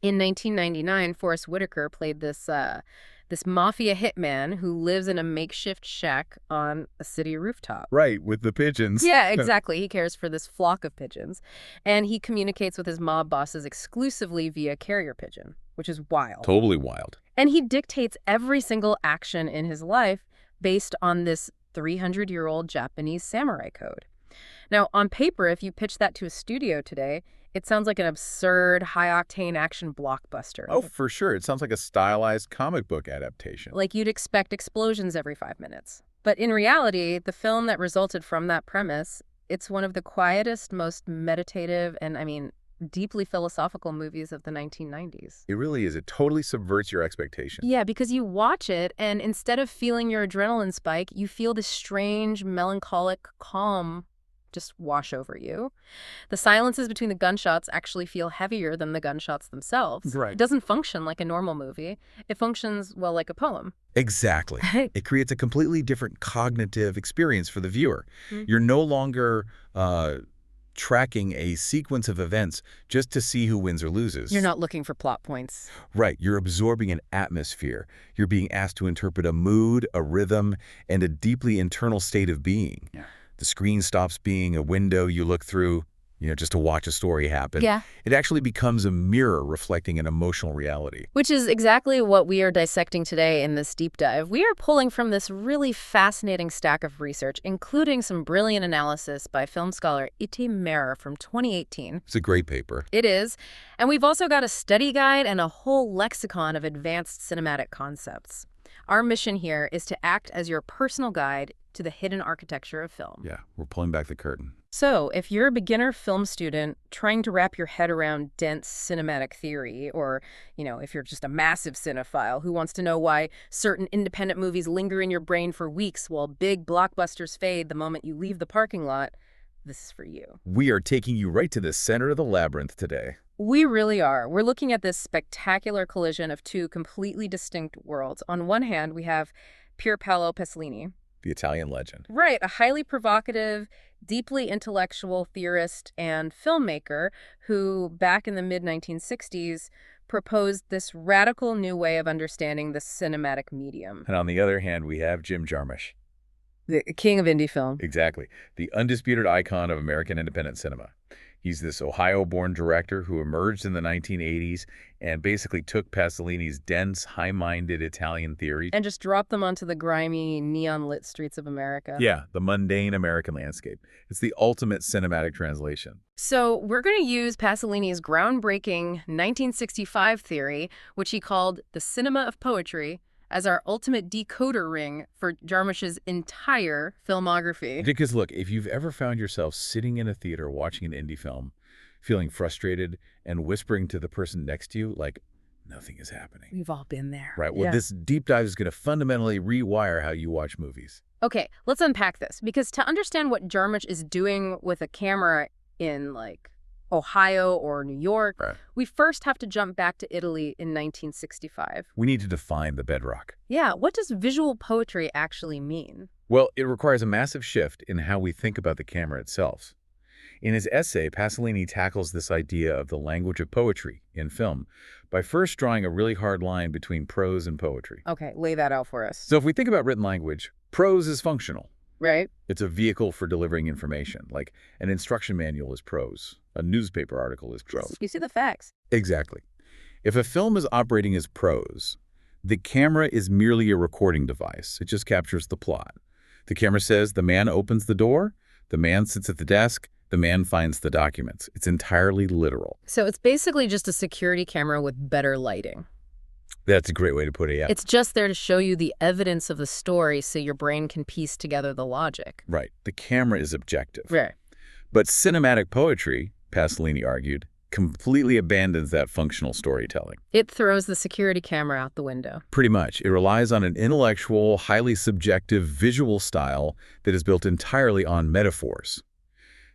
In 1999, Forrest Whitaker played this mafia hitman who lives in a makeshift shack on a city rooftop. Right, with the pigeons. Yeah, exactly. He cares for this flock of pigeons. And he communicates with his mob bosses exclusively via carrier pigeon, which is wild. Totally wild. And he dictates every single action in his life based on this 300-year-old Japanese samurai code. Now, on paper, if you pitch that to a studio today, it sounds like an absurd, high-octane action blockbuster. Oh, for sure. It sounds like a stylized comic book adaptation. Like you'd expect explosions every 5 minutes. But in reality, the film that resulted from that premise, it's one of the quietest, most meditative, and, deeply philosophical movies of the 1990s. It really is. It totally subverts your expectations. Yeah, because you watch it, and instead of feeling your adrenaline spike, you feel this strange, melancholic calm just wash over you. The silences between the gunshots actually feel heavier than the gunshots themselves. Right. It doesn't function like a normal movie. It functions, well, like a poem. Exactly. It creates a completely different cognitive experience for the viewer. You're no longer tracking a sequence of events just to see who wins or loses. You're not looking for plot points. Right. You're absorbing an atmosphere. You're being asked to interpret a mood, a rhythm, and a deeply internal state of being. Yeah. The screen stops being a window you look through, just to watch a story happen. Yeah. It actually becomes a mirror reflecting an emotional reality. Which is exactly what we are dissecting today in this deep dive. We are pulling from this really fascinating stack of research, including some brilliant analysis by film scholar Itay Maor from 2018. It's a great paper. It is. And we've also got a study guide and a whole lexicon of advanced cinematic concepts. Our mission here is to act as your personal guide to the hidden architecture of film. Yeah, we're pulling back the curtain. So, if you're a beginner film student trying to wrap your head around dense cinematic theory, or, if you're just a massive cinephile who wants to know why certain independent movies linger in your brain for weeks while big blockbusters fade the moment you leave the parking lot, this is for you. We are taking you right to the center of the labyrinth today. We really are. We're looking at this spectacular collision of two completely distinct worlds. On one hand, we have Pier Paolo Pasolini. The Italian legend. Right, a highly provocative, deeply intellectual theorist and filmmaker who, back in the mid-1960s, proposed this radical new way of understanding the cinematic medium. And on the other hand, we have Jim Jarmusch. The king of indie film. Exactly. The undisputed icon of American independent cinema. He's this Ohio-born director who emerged in the 1980s and basically took Pasolini's dense, high-minded Italian theory and just dropped them onto the grimy, neon-lit streets of America. Yeah, the mundane American landscape. It's the ultimate cinematic translation. So we're going to use Pasolini's groundbreaking 1965 theory, which he called the cinema of poetry, as our ultimate decoder ring for Jarmusch's entire filmography. Because look, if you've ever found yourself sitting in a theater watching an indie film, feeling frustrated and whispering to the person next to you like nothing is happening. We've all been there. Right. Well, This deep dive is going to fundamentally rewire how you watch movies. Okay, let's unpack this. Because to understand what Jarmusch is doing with a camera in, Ohio or New York, right, we first have to jump back to Italy in 1965. We need to define the bedrock. Yeah, what does visual poetry actually mean? Well, it requires a massive shift in how we think about the camera itself. In his essay, Pasolini tackles this idea of the language of poetry in film by first drawing a really hard line between prose and poetry. Okay, lay that out for us. So if we think about written language, prose is functional. Right. It's a vehicle for delivering information, like an instruction manual is prose. A newspaper article is prose. You see the facts. Exactly. If a film is operating as prose, the camera is merely a recording device. It just captures the plot. The camera says the man opens the door, the man sits at the desk, the man finds the documents. It's entirely literal. So it's basically just a security camera with better lighting. That's a great way to put it, yeah. It's just there to show you the evidence of the story so your brain can piece together the logic. Right. The camera is objective. Right. But cinematic poetry, Pasolini argued, completely abandons that functional storytelling. It throws the security camera out the window. Pretty much. It relies on an intellectual, highly subjective visual style that is built entirely on metaphors.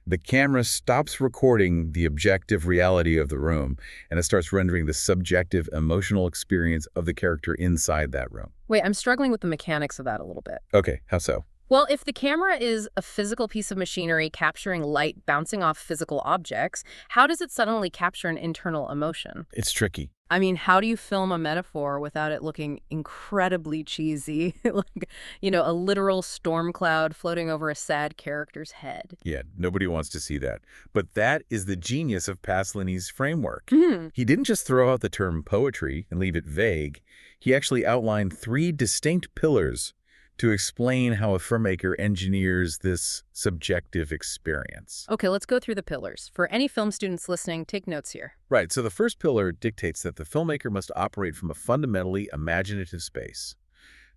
The camera stops recording the objective reality of the room, and it starts rendering the subjective emotional experience of the character inside that room. Wait, I'm struggling with the mechanics of that a little bit. Okay, how so? Well, if the camera is a physical piece of machinery capturing light bouncing off physical objects, how does it suddenly capture an internal emotion? It's tricky. I mean, how do you film a metaphor without it looking incredibly cheesy? Like, a literal storm cloud floating over a sad character's head. Yeah, nobody wants to see that. But that is the genius of Pasolini's framework. Hmm. He didn't just throw out the term poetry and leave it vague. He actually outlined 3 distinct pillars to explain how a filmmaker engineers this subjective experience. Okay, let's go through the pillars. For any film students listening, take notes here. Right, so the first pillar dictates that the filmmaker must operate from a fundamentally imaginative space.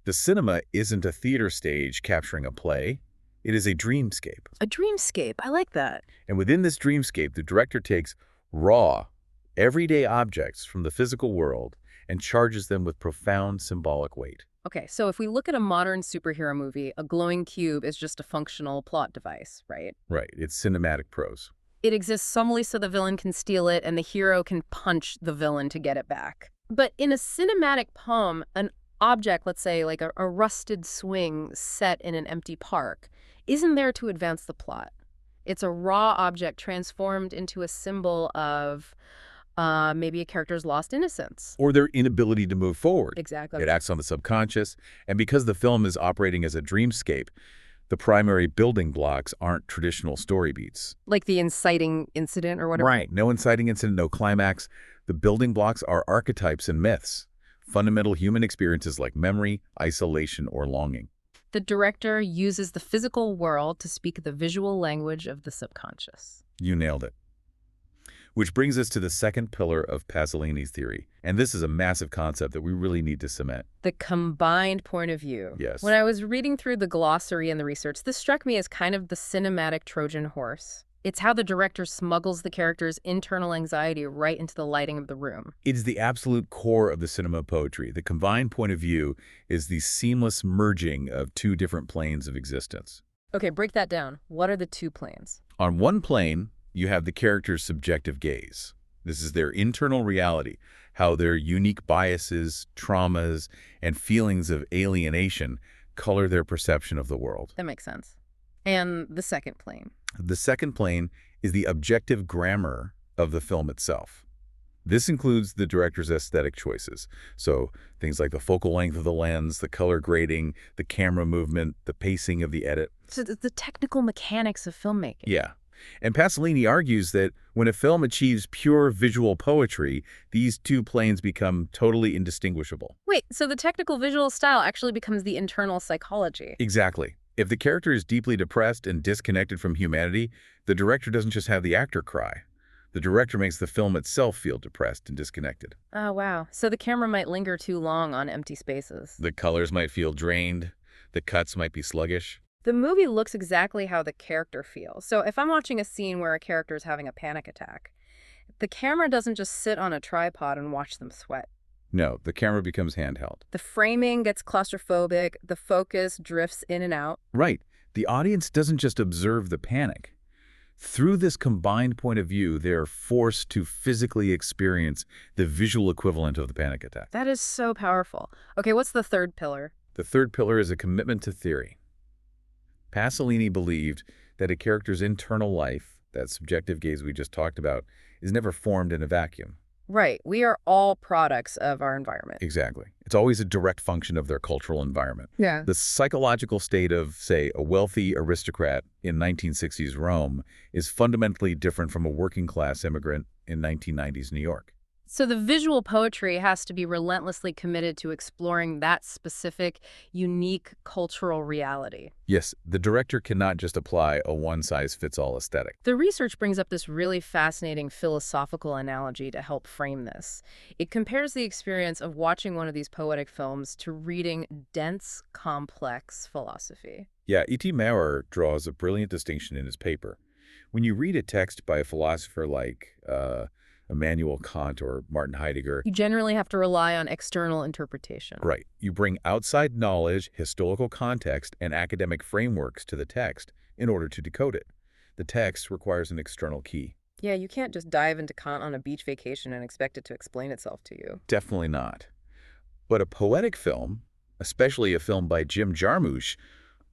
The cinema isn't a theater stage capturing a play. It is a dreamscape. A dreamscape. I like that. And within this dreamscape, the director takes raw, everyday objects from the physical world and charges them with profound symbolic weight. Okay, so if we look at a modern superhero movie, a glowing cube is just a functional plot device, right? Right, it's cinematic prose. It exists solely so the villain can steal it and the hero can punch the villain to get it back. But in a cinematic poem, an object, let's say like a rusted swing set in an empty park, isn't there to advance the plot. It's a raw object transformed into a symbol of maybe a character's lost innocence. Or their inability to move forward. Exactly. It acts on the subconscious, and because the film is operating as a dreamscape, the primary building blocks aren't traditional story beats. Like the inciting incident or whatever? Right. No inciting incident, no climax. The building blocks are archetypes and myths, fundamental human experiences like memory, isolation, or longing. The director uses the physical world to speak the visual language of the subconscious. You nailed it. Which brings us to the second pillar of Pasolini's theory. And this is a massive concept that we really need to cement. The combined point of view. Yes. When I was reading through the glossary and the research, this struck me as kind of the cinematic Trojan horse. It's how the director smuggles the character's internal anxiety right into the lighting of the room. It is the absolute core of the cinema poetry. The combined point of view is the seamless merging of 2 different planes of existence. Okay, break that down. What are the 2 planes? On one plane, you have the character's subjective gaze. This is their internal reality, how their unique biases, traumas, and feelings of alienation color their perception of the world. That makes sense. And the second plane? The second plane is the objective grammar of the film itself. This includes the director's aesthetic choices. So things like the focal length of the lens, the color grading, the camera movement, the pacing of the edit. So the technical mechanics of filmmaking. Yeah. And Pasolini argues that when a film achieves pure visual poetry, these 2 planes become totally indistinguishable. Wait, so the technical visual style actually becomes the internal psychology. Exactly. If the character is deeply depressed and disconnected from humanity, the director doesn't just have the actor cry. The director makes the film itself feel depressed and disconnected. Oh, wow. So the camera might linger too long on empty spaces. The colors might feel drained. The cuts might be sluggish. The movie looks exactly how the character feels. So if I'm watching a scene where a character is having a panic attack, the camera doesn't just sit on a tripod and watch them sweat. No, the camera becomes handheld. The framing gets claustrophobic, the focus drifts in and out. Right. The audience doesn't just observe the panic. Through this combined point of view, they're forced to physically experience the visual equivalent of the panic attack. That is so powerful. Okay, what's the third pillar? The third pillar is a commitment to theory. Pasolini believed that a character's internal life, that subjective gaze we just talked about, is never formed in a vacuum. Right. We are all products of our environment. Exactly. It's always a direct function of their cultural environment. Yeah. The psychological state of, say, a wealthy aristocrat in 1960s Rome is fundamentally different from a working-class immigrant in 1990s New York. So the visual poetry has to be relentlessly committed to exploring that specific, unique cultural reality. Yes, the director cannot just apply a one-size-fits-all aesthetic. The research brings up this really fascinating philosophical analogy to help frame this. It compares the experience of watching one of these poetic films to reading dense, complex philosophy. Yeah, Itay Maor draws a brilliant distinction in his paper. When you read a text by a philosopher like Immanuel Kant or Martin Heidegger, You generally have to rely on external interpretation. right, you bring outside knowledge, historical context, and academic frameworks to the text in order to decode it. The text requires an external key. Yeah, you can't just dive into Kant on a beach vacation and expect it to explain itself to you. Definitely not. But a poetic film, especially a film by Jim Jarmusch,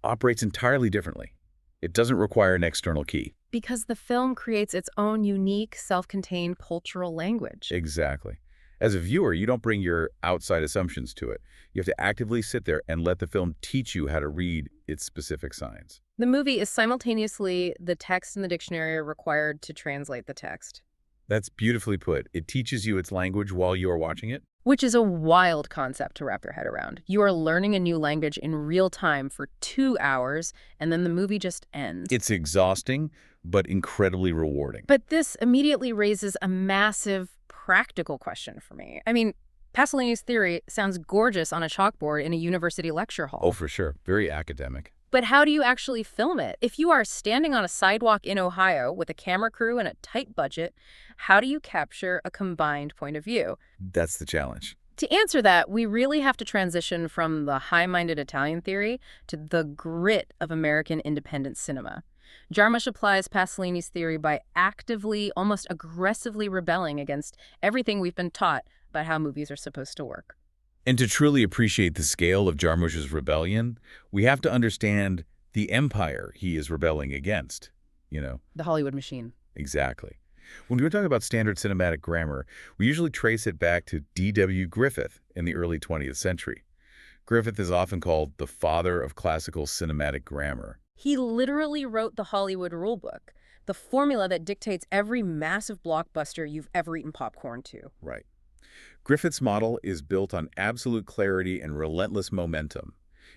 operates entirely differently. It doesn't require an external key. Because the film creates its own unique, self-contained cultural language. Exactly. As a viewer, you don't bring your outside assumptions to it. You have to actively sit there and let the film teach you how to read its specific signs. The movie is simultaneously the text and the dictionary are required to translate the text. That's beautifully put. It teaches you its language while you are watching it. Which is a wild concept to wrap your head around. You are learning a new language in real time for 2 hours, and then the movie just ends. It's exhausting, but incredibly rewarding. But this immediately raises a massive practical question for me. I mean, Pasolini's theory sounds gorgeous on a chalkboard in a university lecture hall. Oh, for sure. Very academic. But how do you actually film it? If you are standing on a sidewalk in Ohio with a camera crew and a tight budget, how do you capture a combined point of view? That's the challenge. To answer that, we really have to transition from the high-minded Italian theory to the grit of American independent cinema. Jarmusch applies Pasolini's theory by actively, almost aggressively rebelling against everything we've been taught about how movies are supposed to work. And to truly appreciate the scale of Jarmusch's rebellion, we have to understand the empire he is rebelling against, The Hollywood machine. Exactly. When we're talking about standard cinematic grammar, we usually trace it back to D.W. Griffith in the early 20th century. Griffith is often called the father of classical cinematic grammar. He literally wrote the Hollywood rulebook, the formula that dictates every massive blockbuster you've ever eaten popcorn to. Right. Griffith's model is built on absolute clarity and relentless momentum.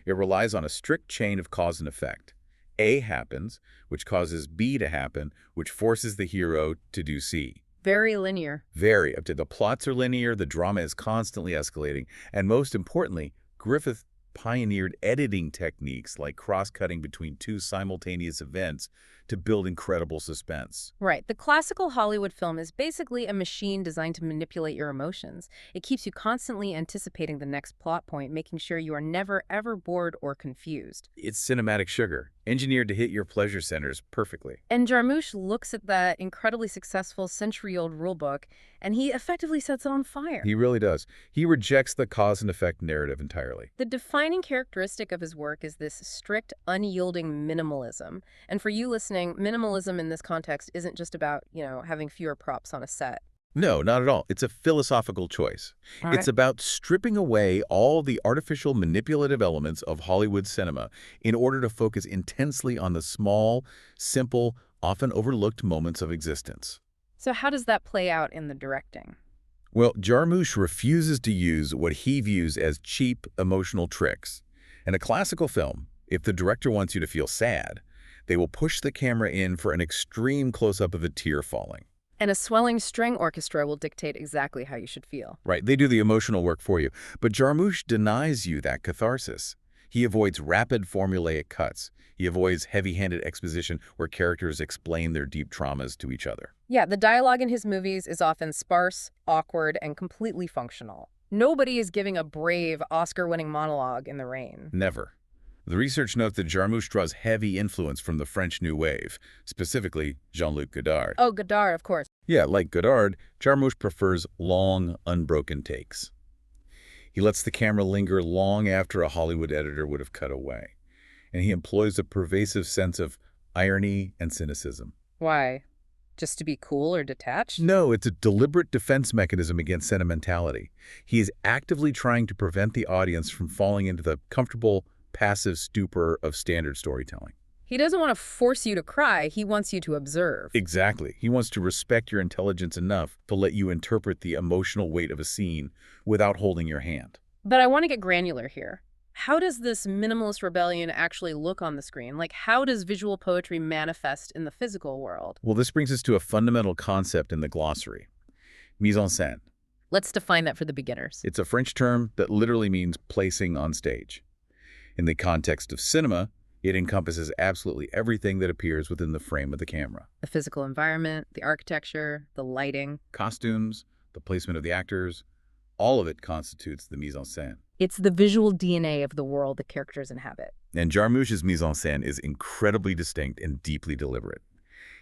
It relies on a strict chain of cause and effect. A happens, which causes B to happen, which forces the hero to do C. Very linear. Very. The plots are linear, the drama is constantly escalating, and most importantly, Griffith pioneered editing techniques like cross-cutting between two simultaneous events to build incredible suspense. Right. The classical Hollywood film is basically a machine designed to manipulate your emotions. It keeps you constantly anticipating the next plot point, making sure you are never, ever bored or confused. It's cinematic sugar, engineered to hit your pleasure centers perfectly. And Jarmusch looks at that incredibly successful century-old rulebook, and he effectively sets it on fire. He really does. He rejects the cause and effect narrative entirely. The defining characteristic of his work is this strict, unyielding minimalism. And for you listening, minimalism in this context isn't just about, having fewer props on a set. No, not at all. It's a philosophical choice. It's about stripping away all the artificial manipulative elements of Hollywood cinema in order to focus intensely on the small, simple, often overlooked moments of existence. So how does that play out in the directing? Well, Jarmusch refuses to use what he views as cheap emotional tricks. In a classical film, if the director wants you to feel sad, they will push the camera in for an extreme close-up of a tear falling. And a swelling string orchestra will dictate exactly how you should feel. Right, they do the emotional work for you. But Jarmusch denies you that catharsis. He avoids rapid formulaic cuts. He avoids heavy-handed exposition where characters explain their deep traumas to each other. Yeah, the dialogue in his movies is often sparse, awkward, and completely functional. Nobody is giving a brave, Oscar-winning monologue in the rain. Never. The research notes that Jarmusch draws heavy influence from the French New Wave, specifically Jean-Luc Godard. Oh, Godard, of course. Yeah, like Godard, Jarmusch prefers long, unbroken takes. He lets the camera linger long after a Hollywood editor would have cut away. And he employs a pervasive sense of irony and cynicism. Why? Just to be cool or detached? No, it's a deliberate defense mechanism against sentimentality. He is actively trying to prevent the audience from falling into the comfortable, passive stupor of standard storytelling. He doesn't want to force you to cry. He wants you to observe. Exactly. He wants to respect your intelligence enough to let you interpret the emotional weight of a scene without holding your hand. But I want to get granular here. How does this minimalist rebellion actually look on the screen? Like, how does visual poetry manifest in the physical world? Well, this brings us to a fundamental concept in the glossary: mise en scène. Let's define that for the beginners. It's a French term that literally means placing on stage. In the context of cinema, it encompasses absolutely everything that appears within the frame of the camera. The physical environment, the architecture, the lighting. Costumes, the placement of the actors, all of it constitutes the mise en scène. It's the visual DNA of the world the characters inhabit. And Jarmusch's mise en scène is incredibly distinct and deeply deliberate.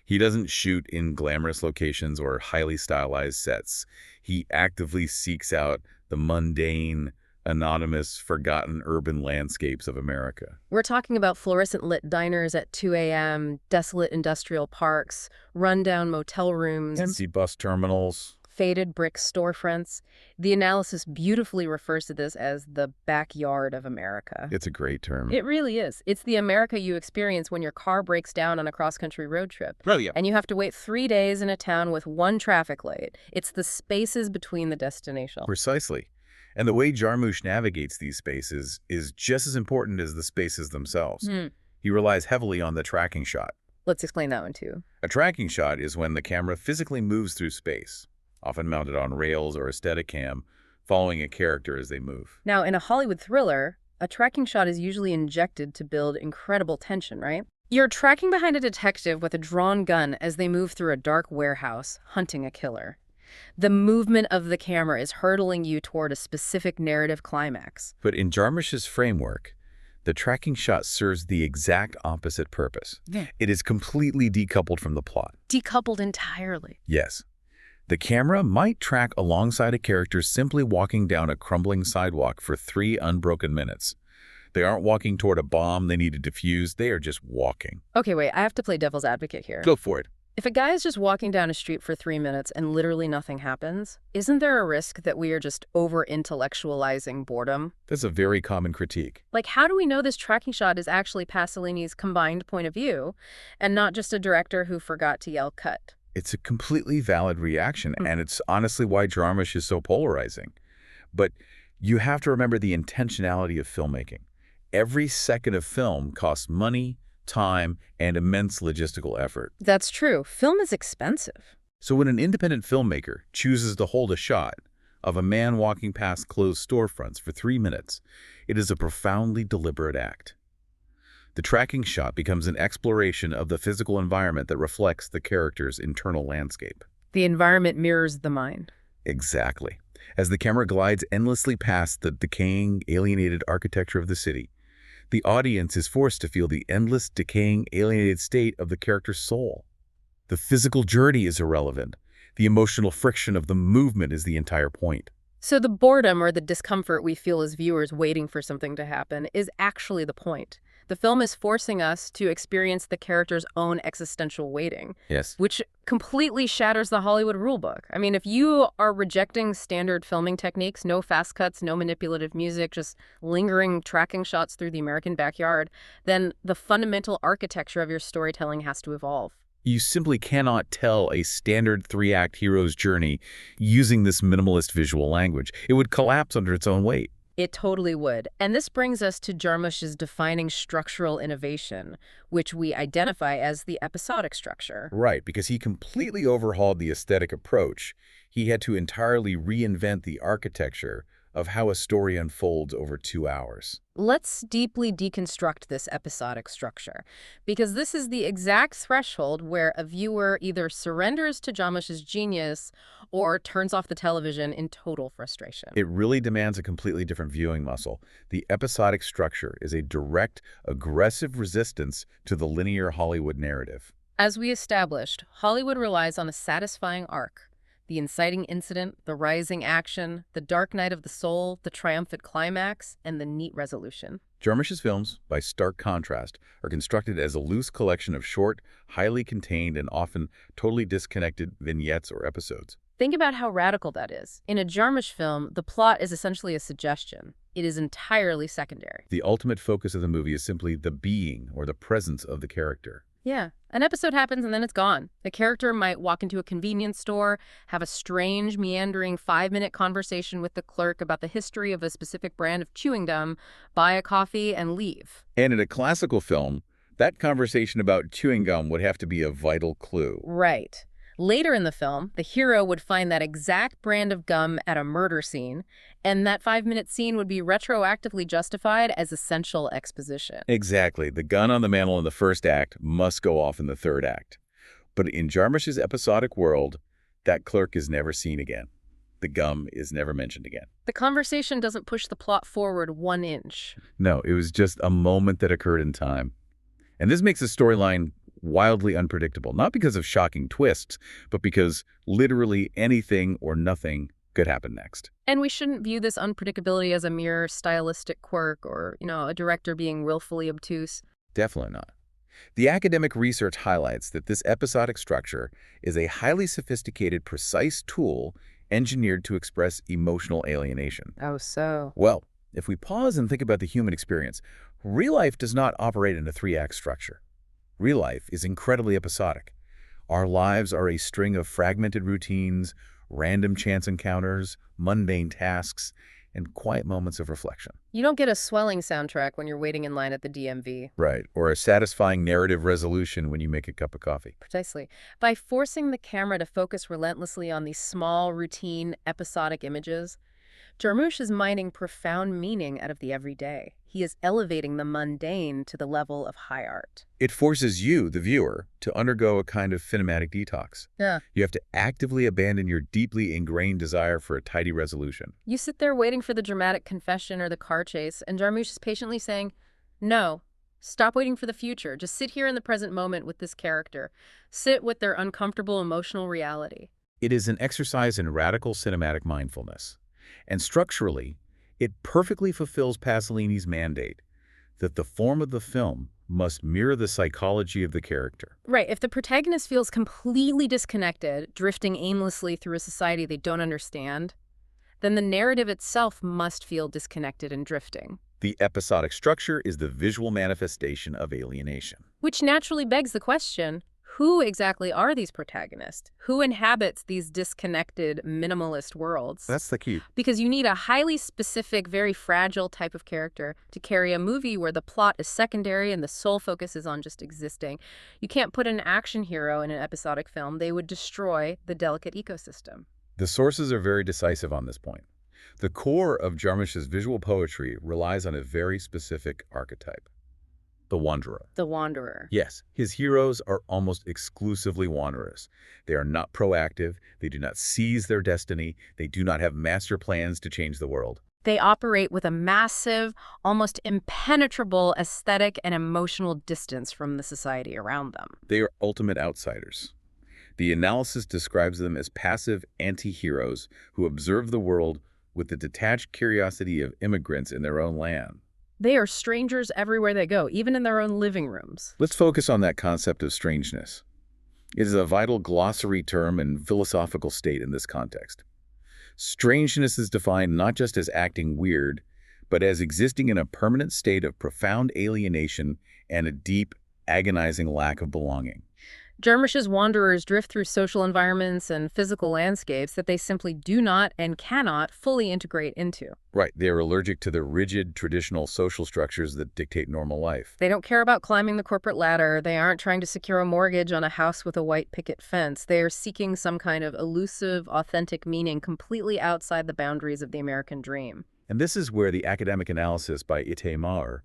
He doesn't shoot in glamorous locations or highly stylized sets. He actively seeks out the mundane, anonymous, forgotten urban landscapes of America. We're talking about fluorescent-lit diners at 2 a.m., desolate industrial parks, rundown motel rooms, Empty bus terminals. faded brick storefronts. The analysis beautifully refers to this as the backyard of America. It's a great term. It really is. It's the America you experience when your car breaks down on a cross-country road trip. Oh, yeah. And you have to wait 3 days in a town with one traffic light. It's the spaces between the destinations. Precisely. And the way Jarmusch navigates these spaces is just as important as the spaces themselves. He relies heavily on the tracking shot. Let's explain that one too. A tracking shot is when the camera physically moves through space, often mounted on rails or a Steadicam, following a character as they move. Now, in a Hollywood thriller, a tracking shot is usually injected to build incredible tension, right? You're tracking behind a detective with a drawn gun as they move through a dark warehouse, hunting a killer. The movement of the camera is hurtling you toward a specific narrative climax. But in Jarmusch's framework, the tracking shot serves the exact opposite purpose. It is completely decoupled from the plot. Decoupled entirely. Yes. The camera might track alongside a character simply walking down a crumbling sidewalk for 3 unbroken minutes. They aren't walking toward a bomb they need to defuse. They are just walking. Okay, wait, I have to play devil's advocate here. Go for it. If a guy is just walking down a street for 3 minutes and literally nothing happens, isn't there a risk that we are just over-intellectualizing boredom? That's a very common critique. Like, how do we know this tracking shot is actually Pasolini's combined point of view and not just a director who forgot to yell cut? It's a completely valid reaction, and it's honestly why Jarmusch is so polarizing. But you have to remember the intentionality of filmmaking. Every second of film costs money, time, and immense logistical effort. That's true. Film is expensive. So when an independent filmmaker chooses to hold a shot of a man walking past closed storefronts for 3 minutes, it is a profoundly deliberate act. The tracking shot becomes an exploration of the physical environment that reflects the character's internal landscape. The environment mirrors the mind. Exactly. As the camera glides endlessly past the decaying, alienated architecture of the city, the audience is forced to feel the endless, decaying, alienated state of the character's soul. The physical journey is irrelevant. The emotional friction of the movement is the entire point. So the boredom or the discomfort we feel as viewers waiting for something to happen is actually the point. The film is forcing us to experience the character's own existential waiting. Yes. Which completely shatters the Hollywood rulebook. I mean, if you are rejecting standard filming techniques, no fast cuts, no manipulative music, just lingering tracking shots through the American backyard, then the fundamental architecture of your storytelling has to evolve. You simply cannot tell a standard 3-act hero's journey using this minimalist visual language. It would collapse under its own weight. It totally would. And this brings us to Jarmusch's defining structural innovation, which we identify as the episodic structure. Right, because he completely overhauled the aesthetic approach. He had to entirely reinvent the architecture of how a story unfolds over 2 hours. Let's deeply deconstruct this episodic structure, because this is the exact threshold where a viewer either surrenders to Jarmusch's genius or turns off the television in total frustration. It really demands a completely different viewing muscle. The episodic structure is a direct, aggressive resistance to the linear Hollywood narrative. As we established, Hollywood relies on a satisfying arc. The inciting incident, the rising action, the dark night of the soul, the triumphant climax, and the neat resolution. Jarmusch's films, by stark contrast, are constructed as a loose collection of short, highly contained, and often totally disconnected vignettes or episodes. Think about how radical that is. In a Jarmusch film, the plot is essentially a suggestion. It is entirely secondary. The ultimate focus of the movie is simply the being or the presence of the character. Yeah. An episode happens and then it's gone. The character might walk into a convenience store, have a strange, meandering 5-minute conversation with the clerk about the history of a specific brand of chewing gum, buy a coffee, and leave. And in a classical film, that conversation about chewing gum would have to be a vital clue. Right. Later in the film, the hero would find that exact brand of gum at a murder scene, and that 5-minute scene would be retroactively justified as essential exposition. Exactly. The gun on the mantle in the first act must go off in the third act. But in Jarmusch's episodic world, that clerk is never seen again. The gum is never mentioned again. The conversation doesn't push the plot forward 1 inch. No, it was just a moment that occurred in time. And this makes the storyline wildly unpredictable, not because of shocking twists, but because literally anything or nothing could happen next. And we shouldn't view this unpredictability as a mere stylistic quirk or, a director being willfully obtuse. Definitely not. The academic research highlights that this episodic structure is a highly sophisticated, precise tool engineered to express emotional alienation. Oh, so? Well, if we pause and think about the human experience, real life does not operate in a three-act structure. Real life is incredibly episodic. Our lives are a string of fragmented routines, random chance encounters, mundane tasks, and quiet moments of reflection. You don't get a swelling soundtrack when you're waiting in line at the DMV. Right, or a satisfying narrative resolution when you make a cup of coffee. Precisely. By forcing the camera to focus relentlessly on these small, routine, episodic images, Jarmusch is mining profound meaning out of the everyday. He is elevating the mundane to the level of high art. It forces you, the viewer, to undergo a kind of cinematic detox. Yeah. You have to actively abandon your deeply ingrained desire for a tidy resolution. You sit there waiting for the dramatic confession or the car chase, and Jarmusch is patiently saying, no, stop waiting for the future. Just sit here in the present moment with this character. Sit with their uncomfortable emotional reality. It is an exercise in radical cinematic mindfulness. And structurally, it perfectly fulfills Pasolini's mandate that the form of the film must mirror the psychology of the character. Right. If the protagonist feels completely disconnected, drifting aimlessly through a society they don't understand, then the narrative itself must feel disconnected and drifting. The episodic structure is the visual manifestation of alienation. Which naturally begs the question, who exactly are these protagonists? Who inhabits these disconnected, minimalist worlds? That's the key. Because you need a highly specific, very fragile type of character to carry a movie where the plot is secondary and the sole focus is on just existing. You can't put an action hero in an episodic film. They would destroy the delicate ecosystem. The sources are very decisive on this point. The core of Jarmusch's visual poetry relies on a very specific archetype. The wanderer. The wanderer. Yes, his heroes are almost exclusively wanderers. They are not proactive, they do not seize their destiny, they do not have master plans to change the world. They operate with a massive, almost impenetrable aesthetic and emotional distance from the society around them. They are ultimate outsiders. The analysis describes them as passive anti-heroes who observe the world with the detached curiosity of immigrants in their own land. They are strangers everywhere they go, even in their own living rooms. Let's focus on that concept of strangeness. It is a vital glossary term and philosophical state in this context. Strangeness is defined not just as acting weird, but as existing in a permanent state of profound alienation and a deep, agonizing lack of belonging. Jarmusch's wanderers drift through social environments and physical landscapes that they simply do not and cannot fully integrate into. Right, they are allergic to the rigid, traditional social structures that dictate normal life. They don't care about climbing the corporate ladder. They aren't trying to secure a mortgage on a house with a white picket fence. They are seeking some kind of elusive, authentic meaning completely outside the boundaries of the American dream. And this is where the academic analysis by Itay Maor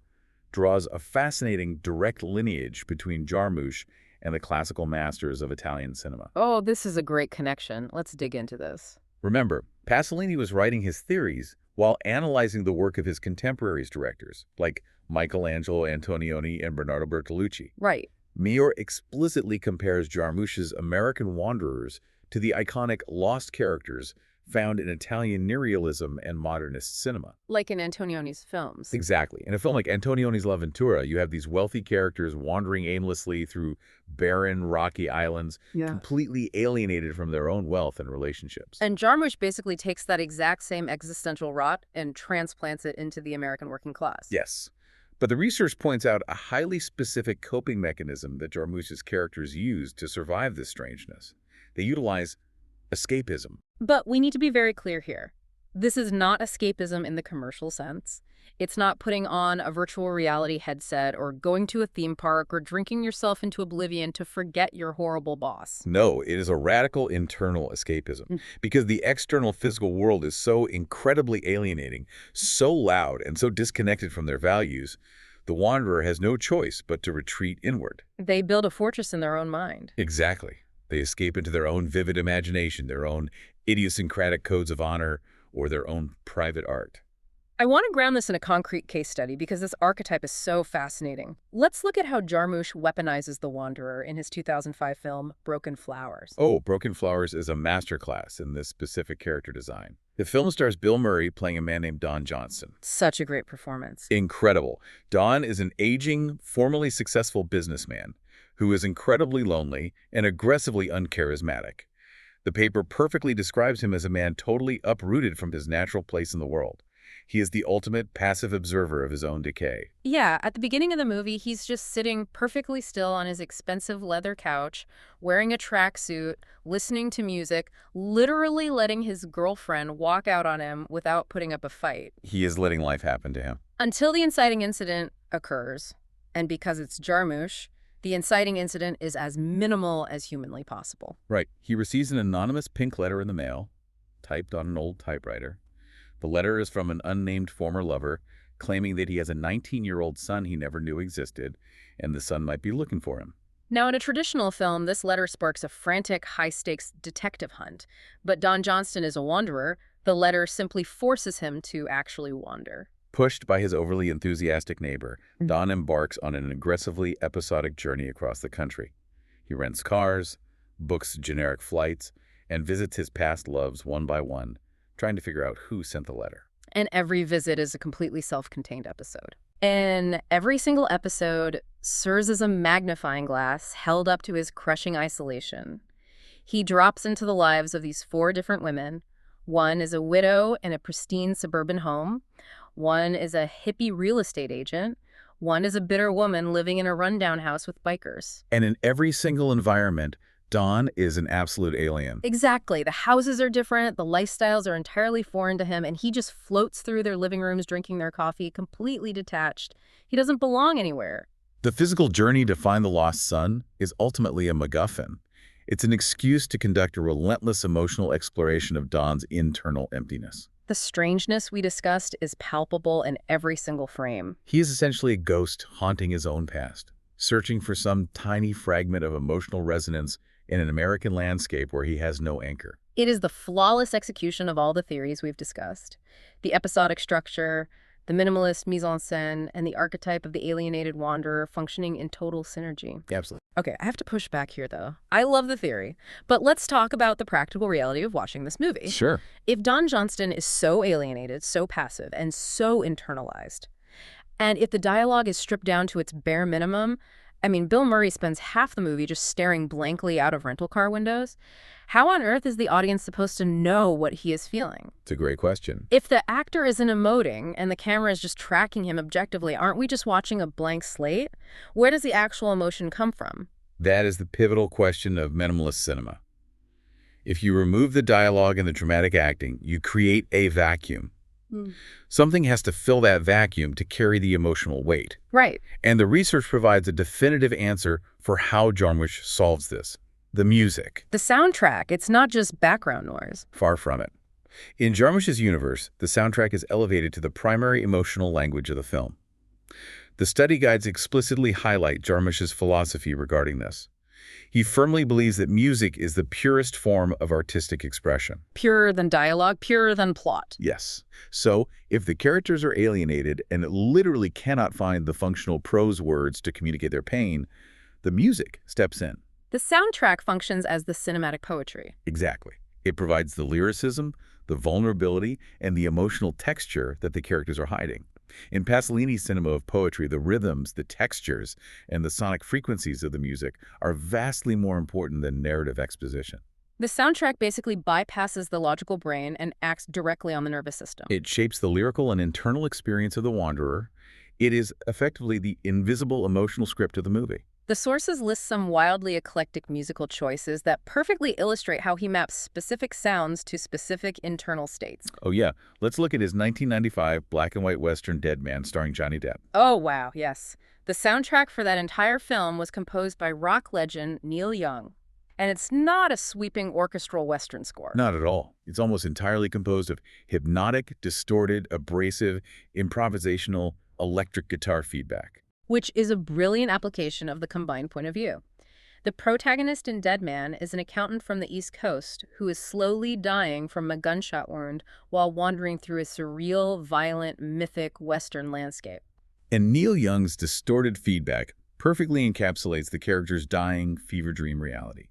draws a fascinating direct lineage between Jarmusch and the classical masters of Italian cinema. Oh, this is a great connection. Let's dig into this. Remember, Pasolini was writing his theories while analyzing the work of his contemporaries directors, like Michelangelo Antonioni and Bernardo Bertolucci. Right. Maor explicitly compares Jarmusch's American wanderers to the iconic lost characters found in Italian neorealism and modernist cinema. Like in Antonioni's films. Exactly. In a film like Antonioni's L'Avventura, you have these wealthy characters wandering aimlessly through barren, rocky islands, completely alienated from their own wealth and relationships. And Jarmusch basically takes that exact same existential rot and transplants it into the American working class. Yes. But the research points out a highly specific coping mechanism that Jarmusch's characters use to survive this strangeness. They utilize escapism. But we need to be very clear here. This is not escapism in the commercial sense. It's not putting on a virtual reality headset or going to a theme park or drinking yourself into oblivion to forget your horrible boss. No, it is a radical internal escapism because the external physical world is so incredibly alienating, so loud and so disconnected from their values, the wanderer has no choice but to retreat inward. They build a fortress in their own mind. Exactly. They escape into their own vivid imagination, their own idiosyncratic codes of honor, or their own private art. I want to ground this in a concrete case study because this archetype is so fascinating. Let's look at how Jarmusch weaponizes the wanderer in his 2005 film, Broken Flowers. Oh, Broken Flowers is a masterclass in this specific character design. The film stars Bill Murray playing a man named Don Johnston. Such a great performance. Incredible. Don is an aging, formerly successful businessman who is incredibly lonely and aggressively uncharismatic. The paper perfectly describes him as a man totally uprooted from his natural place in the world. He is the ultimate passive observer of his own decay. Yeah, at the beginning of the movie, he's just sitting perfectly still on his expensive leather couch, wearing a tracksuit, listening to music, literally letting his girlfriend walk out on him without putting up a fight. He is letting life happen to him. Until the inciting incident occurs, and because it's Jarmusch, the inciting incident is as minimal as humanly possible. Right. He receives an anonymous pink letter in the mail, typed on an old typewriter. The letter is from an unnamed former lover, claiming that he has a 19-year-old son he never knew existed, and the son might be looking for him. Now, in a traditional film, this letter sparks a frantic, high-stakes detective hunt. But Don Johnston is a wanderer. The letter simply forces him to actually wander. Pushed by his overly enthusiastic neighbor, Don embarks on an aggressively episodic journey across the country. He rents cars, books generic flights, and visits his past loves one by one, trying to figure out who sent the letter. And every visit is a completely self-contained episode. And every single episode serves as a magnifying glass held up to his crushing isolation. He drops into the lives of these 4 different women. One is a widow in a pristine suburban home. One is a hippie real estate agent. One is a bitter woman living in a rundown house with bikers. And in every single environment, Don is an absolute alien. Exactly. The houses are different, the lifestyles are entirely foreign to him, and he just floats through their living rooms drinking their coffee, completely detached. He doesn't belong anywhere. The physical journey to find the lost son is ultimately a MacGuffin. It's an excuse to conduct a relentless emotional exploration of Don's internal emptiness. The strangeness we discussed is palpable in every single frame. He is essentially a ghost haunting his own past, searching for some tiny fragment of emotional resonance in an American landscape where he has no anchor. It is the flawless execution of all the theories we've discussed. The episodic structure, the minimalist mise-en-scène, and the archetype of the alienated wanderer functioning in total synergy. Absolutely. Okay, I have to push back here, though. I love the theory, but let's talk about the practical reality of watching this movie. Sure. If Don Johnston is so alienated, so passive, and so internalized, and if the dialogue is stripped down to its bare minimum, I mean, Bill Murray spends half the movie just staring blankly out of rental car windows. How on earth is the audience supposed to know what he is feeling? It's a great question. If the actor isn't emoting and the camera is just tracking him objectively, aren't we just watching a blank slate? Where does the actual emotion come from? That is the pivotal question of minimalist cinema. If you remove the dialogue and the dramatic acting, you create a vacuum. Something has to fill that vacuum to carry the emotional weight. Right. And the research provides a definitive answer for how Jarmusch solves this. The music. The soundtrack, it's not just background noise. Far from it. In Jarmusch's universe, the soundtrack is elevated to the primary emotional language of the film. The study guides explicitly highlight Jarmusch's philosophy regarding this. He firmly believes that music is the purest form of artistic expression. Purer than dialogue, purer than plot. Yes. So, if the characters are alienated and literally cannot find the functional prose words to communicate their pain, the music steps in. The soundtrack functions as the cinematic poetry. Exactly. It provides the lyricism, the vulnerability, and the emotional texture that the characters are hiding. In Pasolini's cinema of poetry, the rhythms, the textures, and the sonic frequencies of the music are vastly more important than narrative exposition. The soundtrack basically bypasses the logical brain and acts directly on the nervous system. It shapes the lyrical and internal experience of the wanderer. It is effectively the invisible emotional script of the movie. The sources list some wildly eclectic musical choices that perfectly illustrate how he maps specific sounds to specific internal states. Oh yeah, let's look at his 1995 black and white western Dead Man starring Johnny Depp. Oh wow, yes. The soundtrack for that entire film was composed by rock legend Neil Young. And it's not a sweeping orchestral western score. Not at all. It's almost entirely composed of hypnotic, distorted, abrasive, improvisational, electric guitar feedback. Which is a brilliant application of the combined point of view. The protagonist in Dead Man is an accountant from the East Coast who is slowly dying from a gunshot wound while wandering through a surreal, violent, mythic Western landscape. And Neil Young's distorted feedback perfectly encapsulates the character's dying, fever dream reality.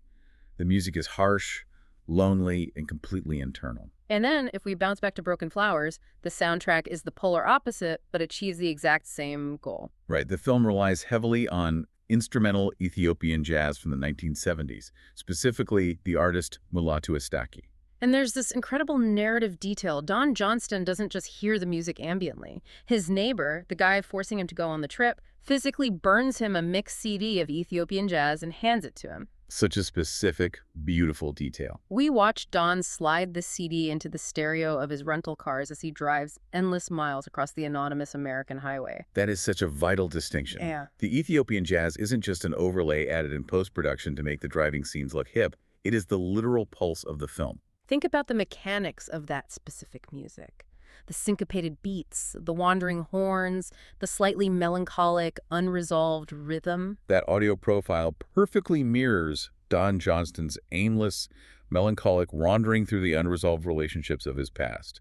The music is harsh, lonely, and completely internal. And then, if we bounce back to Broken Flowers, the soundtrack is the polar opposite, but achieves the exact same goal. Right. The film relies heavily on instrumental Ethiopian jazz from the 1970s, specifically the artist Mulatu Astatke. And there's this incredible narrative detail. Don Johnston doesn't just hear the music ambiently. His neighbor, the guy forcing him to go on the trip, physically burns him a mixed CD of Ethiopian jazz and hands it to him. Such a specific, beautiful detail. We watch Don slide the CD into the stereo of his rental cars as he drives endless miles across the anonymous American highway. That is such a vital distinction. Yeah. The Ethiopian jazz isn't just an overlay added in post-production to make the driving scenes look hip. It is the literal pulse of the film. Think about the mechanics of that specific music. The syncopated beats, the wandering horns, the slightly melancholic, unresolved rhythm. That audio profile perfectly mirrors Don Johnston's aimless, melancholic wandering through the unresolved relationships of his past.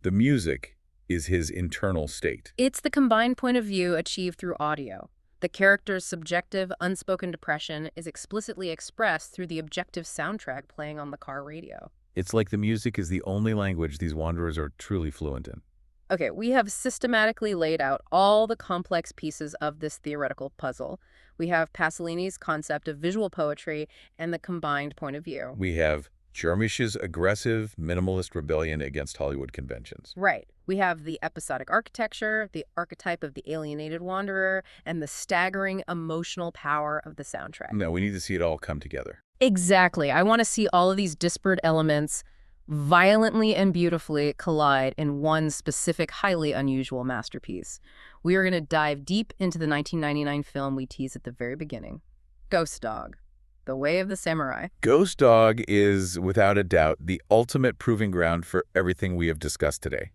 The music is his internal state. It's the combined point of view achieved through audio. The character's subjective, unspoken depression is explicitly expressed through the objective soundtrack playing on the car radio. It's like the music is the only language these wanderers are truly fluent in. Okay, we have systematically laid out all the complex pieces of this theoretical puzzle. We have Pasolini's concept of visual poetry and the combined point of view. We have Jarmusch's aggressive, minimalist rebellion against Hollywood conventions. Right. We have the episodic architecture, the archetype of the alienated wanderer, and the staggering emotional power of the soundtrack. No, we need to see it all come together. Exactly. I want to see all of these disparate elements violently and beautifully collide in one specific, highly unusual masterpiece. We are going to dive deep into the 1999 film we teased at the very beginning, Ghost Dog, The Way of the Samurai. Ghost Dog is, without a doubt, the ultimate proving ground for everything we have discussed today.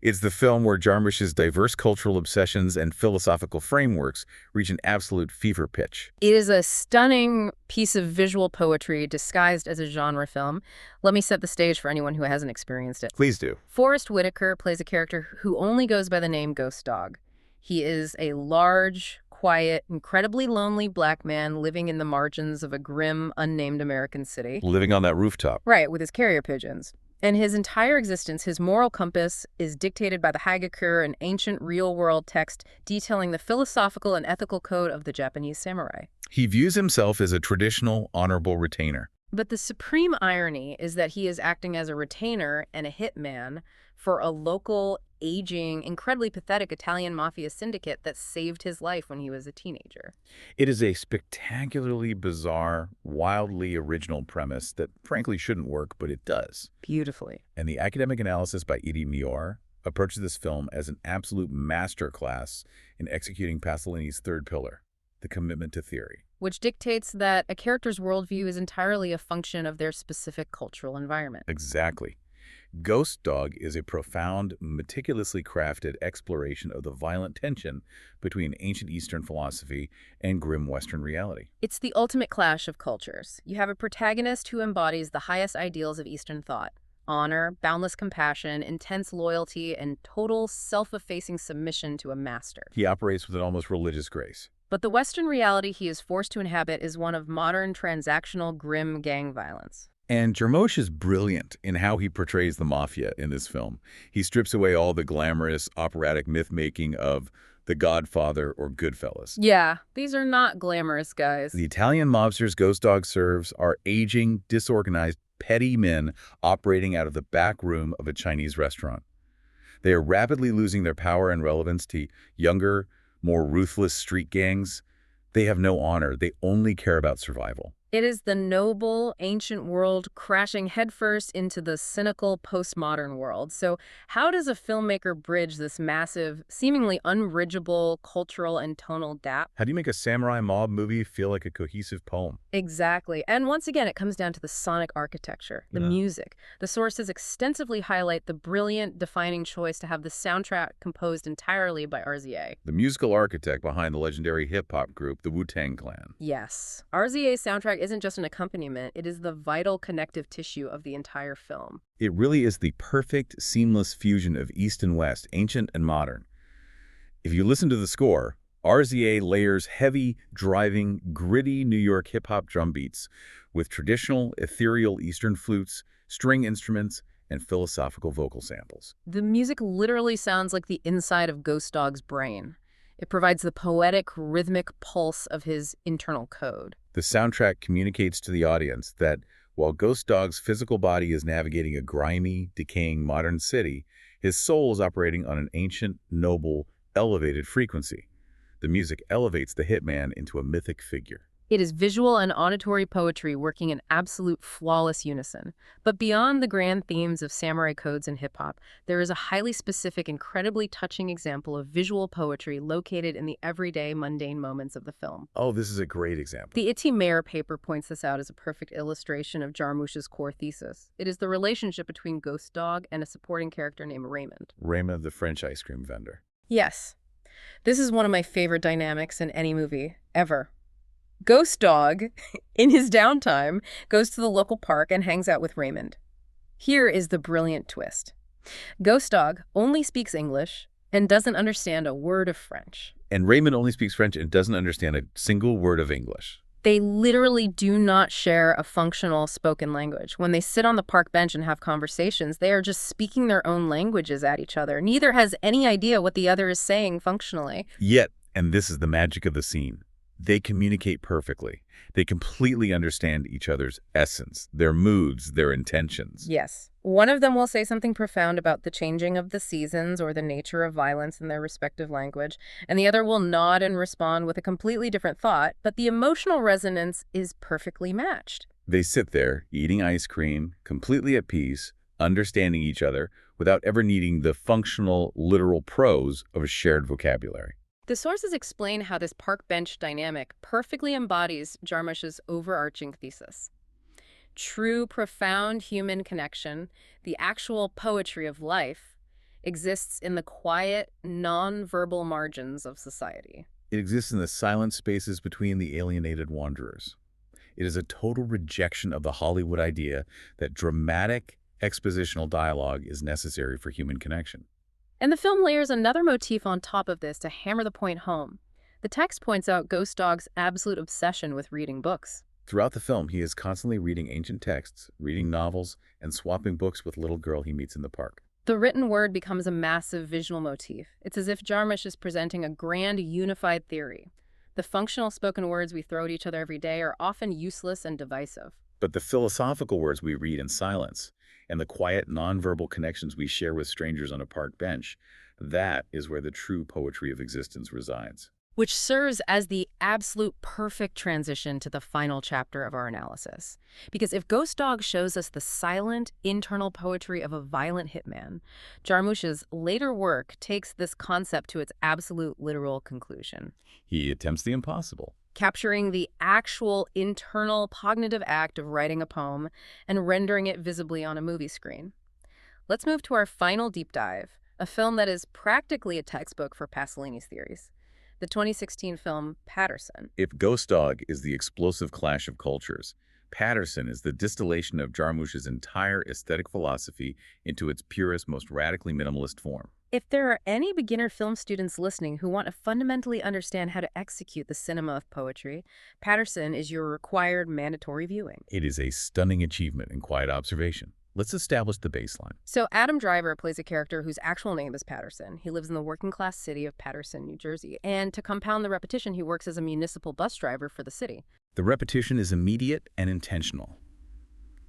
It's the film where Jarmusch's diverse cultural obsessions and philosophical frameworks reach an absolute fever pitch. It is a stunning piece of visual poetry disguised as a genre film. Let me set the stage for anyone who hasn't experienced it. Please do. Forrest Whitaker plays a character who only goes by the name Ghost Dog. He is a large, quiet, incredibly lonely black man living in the margins of a grim, unnamed American city. Living on that rooftop. Right, with his carrier pigeons. And his entire existence, his moral compass, is dictated by the Haggakur, an ancient real-world text detailing the philosophical and ethical code of the Japanese samurai. He views himself as a traditional, honorable retainer. But the supreme irony is that he is acting as a retainer and a hitman for a local, aging, incredibly pathetic Italian mafia syndicate that saved his life when he was a teenager. It is a spectacularly bizarre, wildly original premise that frankly shouldn't work, but it does. Beautifully. And the academic analysis by Itay Maor approaches this film as an absolute masterclass in executing Pasolini's third pillar, the commitment to theory. Which dictates that a character's worldview is entirely a function of their specific cultural environment. Exactly. Ghost Dog is a profound, meticulously crafted exploration of the violent tension between ancient Eastern philosophy and grim Western reality. It's the ultimate clash of cultures. You have a protagonist who embodies the highest ideals of Eastern thought: honor, boundless compassion, intense loyalty, and total self-effacing submission to a master. He operates with an almost religious grace. But the Western reality he is forced to inhabit is one of modern, transactional, grim gang violence. And Jarmusch is brilliant in how he portrays the mafia in this film. He strips away all the glamorous, operatic myth-making of The Godfather or Goodfellas. Yeah, these are not glamorous guys. The Italian mobsters Ghost Dog serves are aging, disorganized, petty men operating out of the back room of a Chinese restaurant. They are rapidly losing their power and relevance to younger, more ruthless street gangs. They have no honor. They only care about survival. It is the noble, ancient world crashing headfirst into the cynical, postmodern world. So how does a filmmaker bridge this massive, seemingly unbridgeable cultural and tonal gap? How do you make a samurai mob movie feel like a cohesive poem? Exactly. And once again, it comes down to the sonic architecture, the music. The sources extensively highlight the brilliant, defining choice to have the soundtrack composed entirely by RZA. The musical architect behind the legendary hip-hop group, the Wu-Tang Clan. Yes. RZA's soundtrack isn't just an accompaniment, it is the vital connective tissue of the entire film. It really is the perfect, seamless fusion of East and West, ancient and modern. If you listen to the score, RZA layers heavy, driving, gritty New York hip-hop drum beats with traditional, ethereal Eastern flutes, string instruments, and philosophical vocal samples. The music literally sounds like the inside of Ghost Dog's brain. It provides the poetic, rhythmic pulse of his internal code. The soundtrack communicates to the audience that while Ghost Dog's physical body is navigating a grimy, decaying modern city, his soul is operating on an ancient, noble, elevated frequency. The music elevates the hitman into a mythic figure. It is visual and auditory poetry working in absolute flawless unison. But beyond the grand themes of samurai codes and hip-hop, there is a highly specific, incredibly touching example of visual poetry located in the everyday, mundane moments of the film. Oh, this is a great example. The Itay Maor paper points this out as a perfect illustration of Jarmusch's core thesis. It is the relationship between Ghost Dog and a supporting character named Raymond. Raymond, the French ice cream vendor. Yes. This is one of my favorite dynamics in any movie, ever. Ghost Dog, in his downtime, goes to the local park and hangs out with Raymond. Here is the brilliant twist. Ghost Dog only speaks English and doesn't understand a word of French. And Raymond only speaks French and doesn't understand a single word of English. They literally do not share a functional spoken language. When they sit on the park bench and have conversations, they are just speaking their own languages at each other. Neither has any idea what the other is saying functionally. Yet, and this is the magic of the scene, they communicate perfectly. They completely understand each other's essence, their moods, their intentions. Yes. One of them will say something profound about the changing of the seasons or the nature of violence in their respective language, and the other will nod and respond with a completely different thought, but the emotional resonance is perfectly matched. They sit there, eating ice cream, completely at peace, understanding each other, without ever needing the functional, literal prose of a shared vocabulary. The sources explain how this park bench dynamic perfectly embodies Jarmusch's overarching thesis. True, profound human connection, the actual poetry of life, exists in the quiet, non-verbal margins of society. It exists in the silent spaces between the alienated wanderers. It is a total rejection of the Hollywood idea that dramatic, expositional dialogue is necessary for human connection. And the film layers another motif on top of this to hammer the point home. The text points out Ghost Dog's absolute obsession with reading books. Throughout the film, he is constantly reading ancient texts, reading novels, and swapping books with little girl he meets in the park. The written word becomes a massive visual motif. It's as if Jarmusch is presenting a grand, unified theory. The functional spoken words we throw at each other every day are often useless and divisive. But the philosophical words we read in silence, and the quiet, nonverbal connections we share with strangers on a park bench, that is where the true poetry of existence resides. Which serves as the absolute perfect transition to the final chapter of our analysis. Because if Ghost Dog shows us the silent, internal poetry of a violent hitman, Jarmusch's later work takes this concept to its absolute literal conclusion. He attempts the impossible. Capturing the actual internal cognitive act of writing a poem and rendering it visibly on a movie screen. Let's move to our final deep dive, a film that is practically a textbook for Pasolini's theories. The 2016 film Paterson. If Ghost Dog is the explosive clash of cultures, Paterson is the distillation of Jarmusch's entire aesthetic philosophy into its purest, most radically minimalist form. If there are any beginner film students listening who want to fundamentally understand how to execute the cinema of poetry, Paterson is your required mandatory viewing. It is a stunning achievement in quiet observation. Let's establish the baseline. So Adam Driver plays a character whose actual name is Paterson. He lives in the working-class city of Paterson, New Jersey. And to compound the repetition, he works as a municipal bus driver for the city. The repetition is immediate and intentional.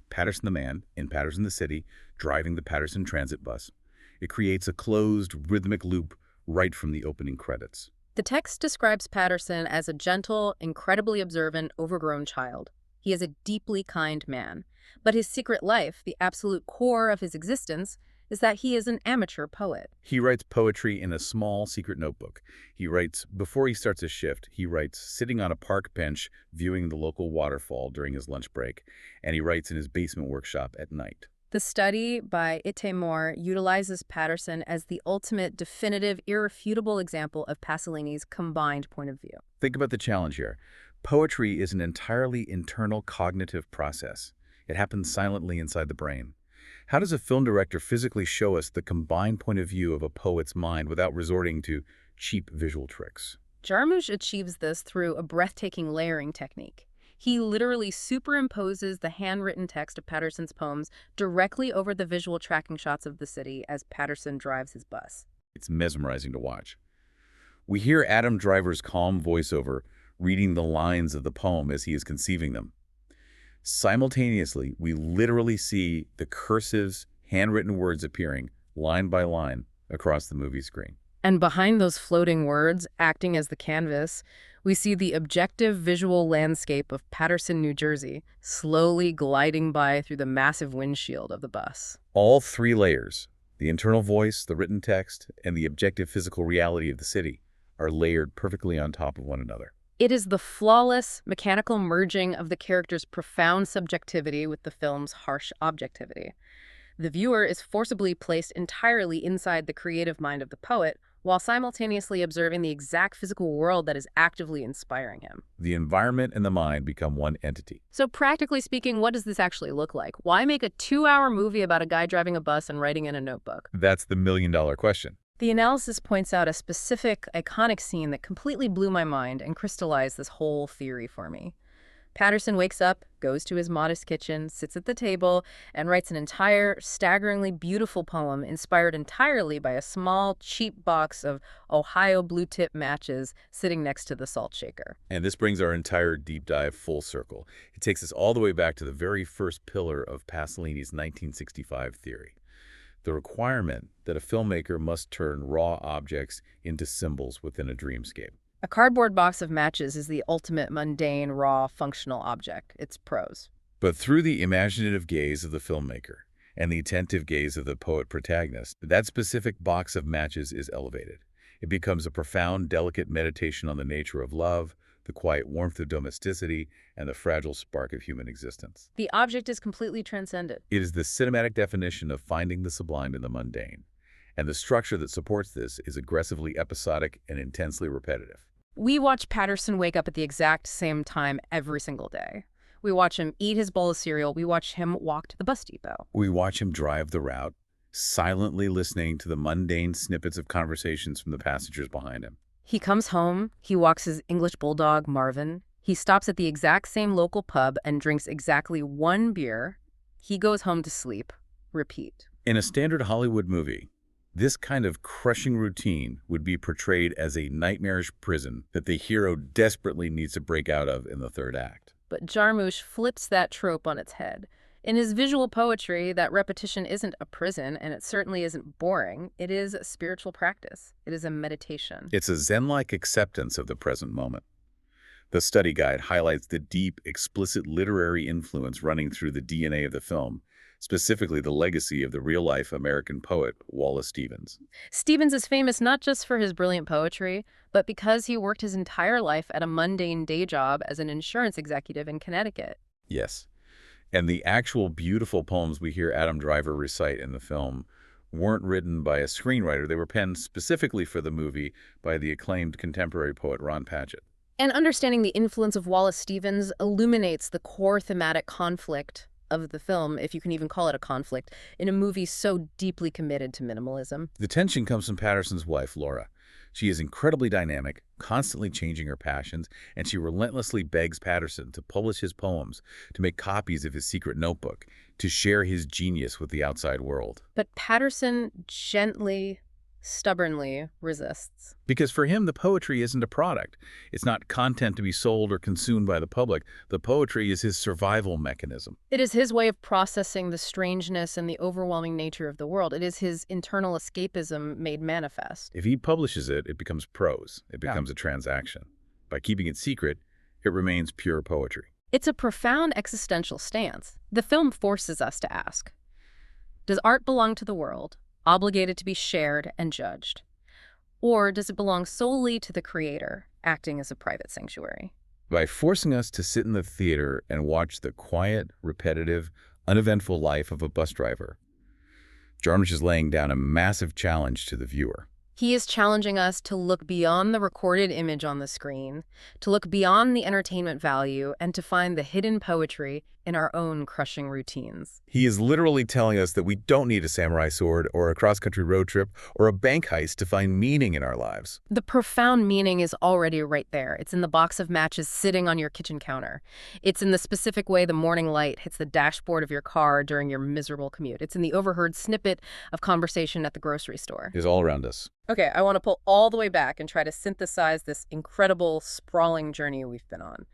Paterson the man, in Paterson the city, driving the Paterson transit bus. It creates a closed, rhythmic loop right from the opening credits. The text describes Paterson as a gentle, incredibly observant, overgrown child. He is a deeply kind man. But his secret life, the absolute core of his existence, is that he is an amateur poet. He writes poetry in a small, secret notebook. He writes before he starts his shift. He writes sitting on a park bench viewing the local waterfall during his lunch break. And he writes in his basement workshop at night. The study by Itay Maor utilizes Paterson as the ultimate, definitive, irrefutable example of Pasolini's combined point of view. Think about the challenge here. Poetry is an entirely internal cognitive process. It happens silently inside the brain. How does a film director physically show us the combined point of view of a poet's mind without resorting to cheap visual tricks? Jarmusch achieves this through a breathtaking layering technique. He literally superimposes the handwritten text of Paterson's poems directly over the visual tracking shots of the city as Paterson drives his bus. It's mesmerizing to watch. We hear Adam Driver's calm voiceover reading the lines of the poem as he is conceiving them. Simultaneously, we literally see the cursive, handwritten words appearing, line by line, across the movie screen. And behind those floating words, acting as the canvas, we see the objective visual landscape of Paterson, New Jersey, slowly gliding by through the massive windshield of the bus. All three layers, the internal voice, the written text, and the objective physical reality of the city, are layered perfectly on top of one another. It is the flawless, mechanical merging of the character's profound subjectivity with the film's harsh objectivity. The viewer is forcibly placed entirely inside the creative mind of the poet, while simultaneously observing the exact physical world that is actively inspiring him. The environment and the mind become one entity. So practically speaking, what does this actually look like? Why make a 2-hour movie about a guy driving a bus and writing in a notebook? That's the million-dollar question. The analysis points out a specific, iconic scene that completely blew my mind and crystallized this whole theory for me. Paterson wakes up, goes to his modest kitchen, sits at the table, and writes an entire, staggeringly beautiful poem inspired entirely by a small, cheap box of Ohio blue-tip matches sitting next to the salt shaker. And this brings our entire deep dive full circle. It takes us all the way back to the very first pillar of Pasolini's 1965 theory. The requirement that a filmmaker must turn raw objects into symbols within a dreamscape. A cardboard box of matches is the ultimate mundane, raw, functional object. It's prose. But through the imaginative gaze of the filmmaker and the attentive gaze of the poet protagonist, that specific box of matches is elevated. It becomes a profound, delicate meditation on the nature of love, the quiet warmth of domesticity, and the fragile spark of human existence. The object is completely transcended. It is the cinematic definition of finding the sublime in the mundane. And the structure that supports this is aggressively episodic and intensely repetitive. We watch Paterson wake up at the exact same time every single day. We watch him eat his bowl of cereal. We watch him walk to the bus depot. We watch him drive the route, silently listening to the mundane snippets of conversations from the passengers behind him. He comes home. He walks his English bulldog, Marvin. He stops at the exact same local pub and drinks exactly one beer. He goes home to sleep. Repeat. In a standard Hollywood movie, this kind of crushing routine would be portrayed as a nightmarish prison that the hero desperately needs to break out of in the third act. But Jarmusch flips that trope on its head. In his visual poetry, that repetition isn't a prison, and it certainly isn't boring. It is a spiritual practice. It is a meditation. It's a Zen-like acceptance of the present moment. The study guide highlights the deep, explicit literary influence running through the DNA of the film, specifically the legacy of the real-life American poet Wallace Stevens. Stevens is famous not just for his brilliant poetry, but because he worked his entire life at a mundane day job as an insurance executive in Connecticut. Yes. And the actual beautiful poems we hear Adam Driver recite in the film weren't written by a screenwriter. They were penned specifically for the movie by the acclaimed contemporary poet Ron Patchett. And understanding the influence of Wallace Stevens illuminates the core thematic conflict of the film, if you can even call it a conflict, in a movie so deeply committed to minimalism. The tension comes from Paterson's wife, Laura. She is incredibly dynamic, constantly changing her passions, and she relentlessly begs Paterson to publish his poems, to make copies of his secret notebook, to share his genius with the outside world. But Paterson gently, stubbornly resists. Because for him, the poetry isn't a product. It's not content to be sold or consumed by the public. The poetry is his survival mechanism. It is his way of processing the strangeness and the overwhelming nature of the world. It is his internal escapism made manifest. If he publishes it, it becomes prose. It becomes a transaction. By keeping it secret, it remains pure poetry. It's a profound existential stance. The film forces us to ask, does art belong to the world, obligated to be shared and judged? Or does it belong solely to the creator, acting as a private sanctuary? By forcing us to sit in the theater and watch the quiet, repetitive, uneventful life of a bus driver, Jarmusch is laying down a massive challenge to the viewer. He is challenging us to look beyond the recorded image on the screen, to look beyond the entertainment value, and to find the hidden poetry in our own crushing routines. He is literally telling us that we don't need a samurai sword or a cross-country road trip or a bank heist to find meaning in our lives. The profound meaning is already right there. It's in the box of matches sitting on your kitchen counter. It's in the specific way the morning light hits the dashboard of your car during your miserable commute. It's in the overheard snippet of conversation at the grocery store. It's all around us. Okay, I want to pull all the way back and try to synthesize this incredible, sprawling journey we've been on.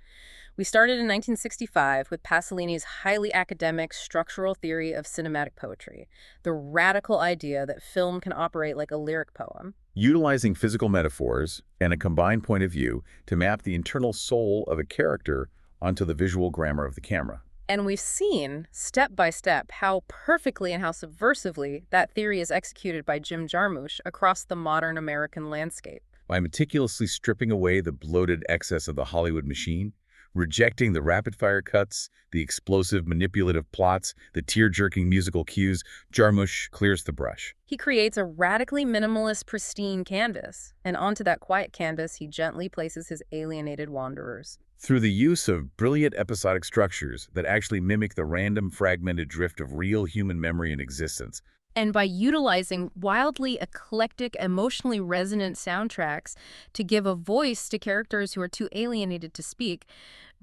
We started in 1965 with Pasolini's highly academic structural theory of cinematic poetry, the radical idea that film can operate like a lyric poem. Utilizing physical metaphors and a combined point of view to map the internal soul of a character onto the visual grammar of the camera. And we've seen, step by step, how perfectly and how subversively that theory is executed by Jim Jarmusch across the modern American landscape. By meticulously stripping away the bloated excess of the Hollywood machine, rejecting the rapid-fire cuts, the explosive manipulative plots, the tear-jerking musical cues, Jarmusch clears the brush. He creates a radically minimalist, pristine canvas, and onto that quiet canvas he gently places his alienated wanderers. Through the use of brilliant episodic structures that actually mimic the random fragmented drift of real human memory and existence. And by utilizing wildly eclectic, emotionally resonant soundtracks to give a voice to characters who are too alienated to speak,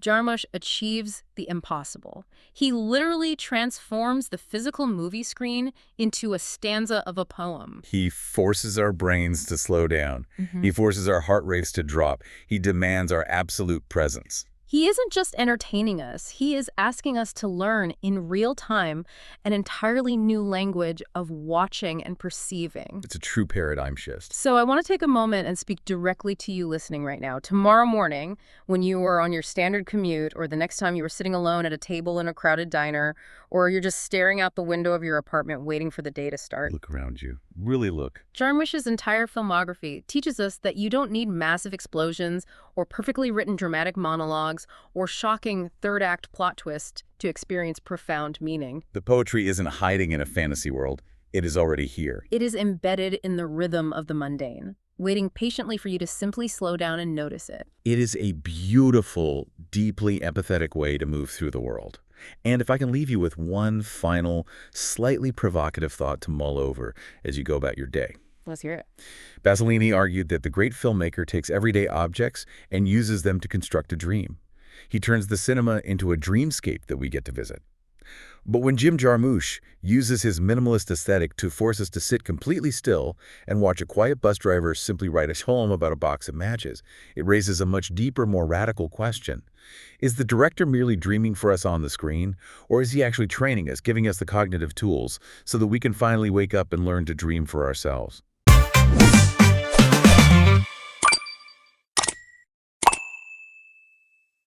Jarmusch achieves the impossible. He literally transforms the physical movie screen into a stanza of a poem. He forces our brains to slow down. He forces our heart rates to drop. He demands our absolute presence. He isn't just entertaining us, he is asking us to learn in real time an entirely new language of watching and perceiving. It's a true paradigm shift. So I want to take a moment and speak directly to you listening right now. Tomorrow morning, when you are on your standard commute, or the next time you were sitting alone at a table in a crowded diner, or you're just staring out the window of your apartment waiting for the day to start. Look around you. Really look. Jarmusch's entire filmography teaches us that you don't need massive explosions or perfectly written dramatic monologues or shocking third-act plot twists to experience profound meaning. The poetry isn't hiding in a fantasy world. It is already here. It is embedded in the rhythm of the mundane, waiting patiently for you to simply slow down and notice it. It is a beautiful, deeply empathetic way to move through the world. And if I can leave you with one final, slightly provocative thought to mull over as you go about your day. Let's hear it. Pasolini argued that the great filmmaker takes everyday objects and uses them to construct a dream. He turns the cinema into a dreamscape that we get to visit. But when Jim Jarmusch uses his minimalist aesthetic to force us to sit completely still and watch a quiet bus driver simply write a poem about a box of matches, it raises a much deeper, more radical question. Is the director merely dreaming for us on the screen, or is he actually training us, giving us the cognitive tools so that we can finally wake up and learn to dream for ourselves?